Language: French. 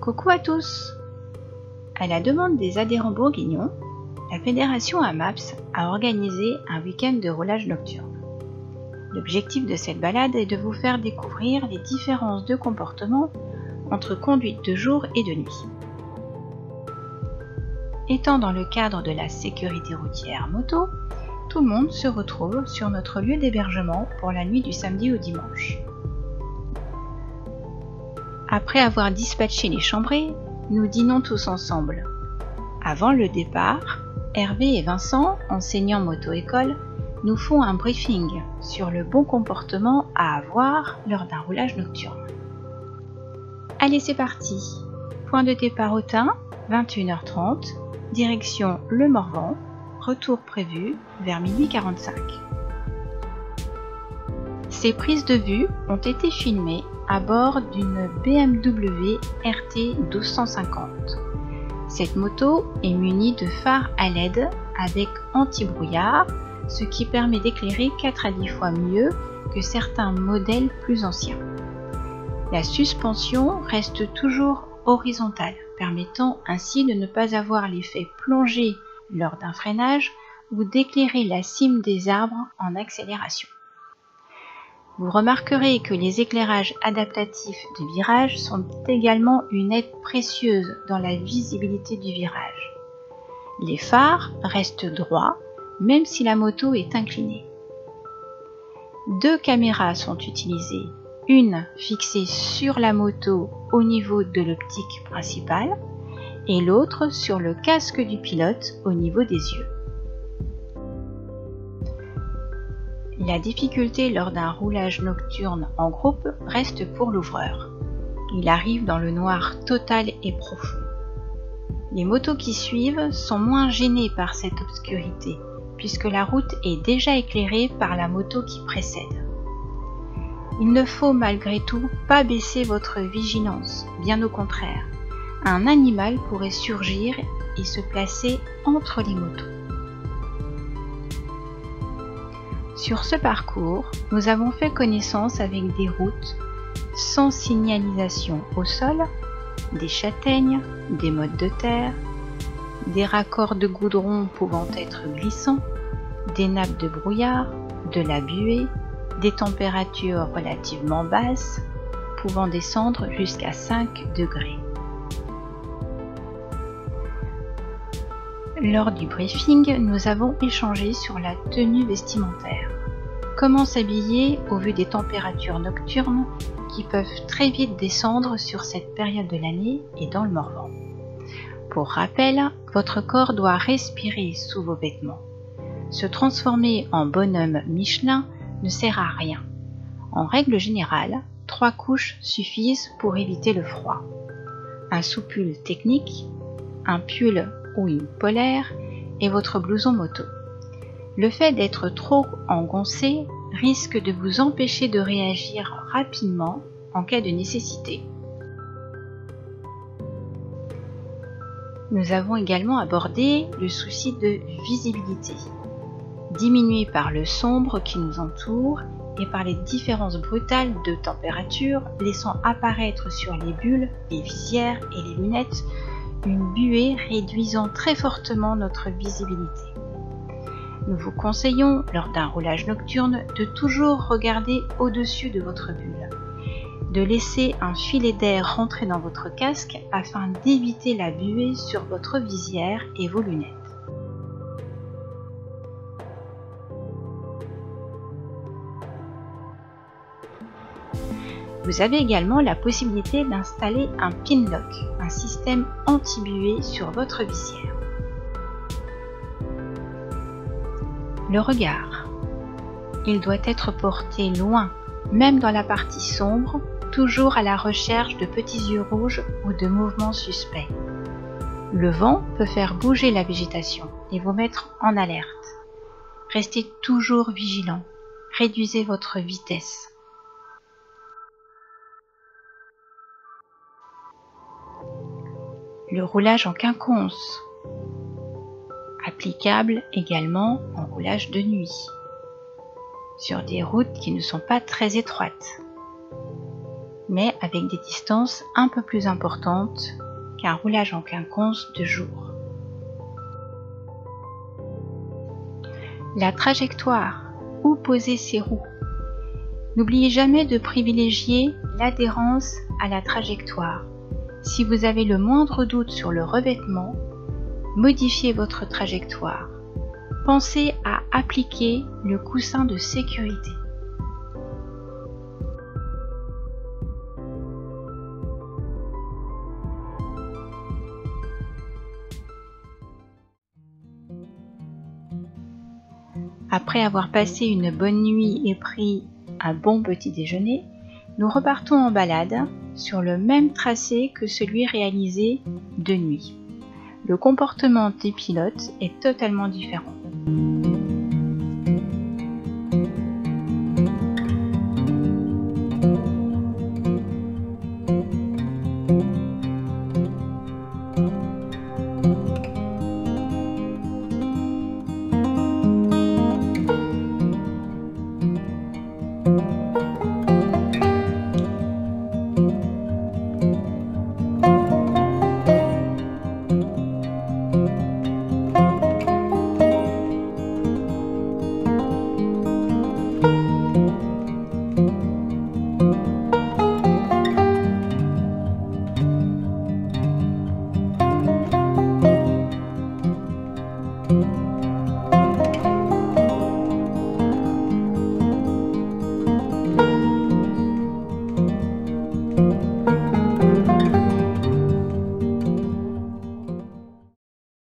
Coucou à tous! À la demande des adhérents bourguignons, la Fédération AMAPS a organisé un week-end de roulage nocturne. L'objectif de cette balade est de vous faire découvrir les différences de comportement entre conduite de jour et de nuit. Étant dans le cadre de la sécurité routière moto, tout le monde se retrouve sur notre lieu d'hébergement pour la nuit du samedi au dimanche. Après avoir dispatché les chambrés, nous dînons tous ensemble. Avant le départ, Hervé et Vincent, enseignants moto-école, nous font un briefing sur le bon comportement à avoir lors d'un roulage nocturne. Allez, c'est parti! Point de départ Autun, 21h30, direction Le Morvan, retour prévu vers minuit 45. Ces prises de vue ont été filmées à bord d'une BMW RT 1250. Cette moto est munie de phares à LED avec anti-brouillard, ce qui permet d'éclairer 4 à 10 fois mieux que certains modèles plus anciens. La suspension reste toujours horizontale, permettant ainsi de ne pas avoir l'effet plongé lors d'un freinage ou d'éclairer la cime des arbres en accélération. Vous remarquerez que les éclairages adaptatifs de virage sont également une aide précieuse dans la visibilité du virage. Les phares restent droits, même si la moto est inclinée. 2 caméras sont utilisées, une fixée sur la moto au niveau de l'optique principale et l'autre sur le casque du pilote au niveau des yeux. La difficulté lors d'un roulage nocturne en groupe reste pour l'ouvreur. Il arrive dans le noir total et profond. Les motos qui suivent sont moins gênées par cette obscurité, puisque la route est déjà éclairée par la moto qui précède. Il ne faut malgré tout pas baisser votre vigilance, bien au contraire. Un animal pourrait surgir et se placer entre les motos. Sur ce parcours, nous avons fait connaissance avec des routes sans signalisation au sol, des châtaignes, des mottes de terre, des raccords de goudron pouvant être glissants, des nappes de brouillard, de la buée, des températures relativement basses, pouvant descendre jusqu'à 5 degrés. Lors du briefing, nous avons échangé sur la tenue vestimentaire. Comment s'habiller au vu des températures nocturnes qui peuvent très vite descendre sur cette période de l'année et dans le Morvan. Pour rappel, votre corps doit respirer sous vos vêtements. Se transformer en bonhomme Michelin ne sert à rien. En règle générale, 3 couches suffisent pour éviter le froid. Un sous-pull technique, un pull ou une polaire et votre blouson moto. Le fait d'être trop engoncé risque de vous empêcher de réagir rapidement en cas de nécessité. Nous avons également abordé le souci de visibilité, diminué par le sombre qui nous entoure et par les différences brutales de température, laissant apparaître sur les bulles, les visières et les lunettes une buée réduisant très fortement notre visibilité. Nous vous conseillons, lors d'un roulage nocturne, de toujours regarder au-dessus de votre bulle, de laisser un filet d'air rentrer dans votre casque afin d'éviter la buée sur votre visière et vos lunettes. Vous avez également la possibilité d'installer un pin lock, un système anti-buée sur votre visière. Le regard. Il doit être porté loin, même dans la partie sombre, toujours à la recherche de petits yeux rouges ou de mouvements suspects. Le vent peut faire bouger la végétation et vous mettre en alerte. Restez toujours vigilant. Réduisez votre vitesse. Le roulage en quinconce, applicable également en roulage de nuit, sur des routes qui ne sont pas très étroites. mais avec des distances un peu plus importantes qu'un roulage en quinconce de jour. La trajectoire, où poser ses roues. N'oubliez jamais de privilégier l'adhérence à la trajectoire. Si vous avez le moindre doute sur le revêtement, modifiez votre trajectoire. Pensez à appliquer le coussin de sécurité. Après avoir passé une bonne nuit et pris un bon petit déjeuner, nous repartons en balade sur le même tracé que celui réalisé de nuit. Le comportement des pilotes est totalement différent.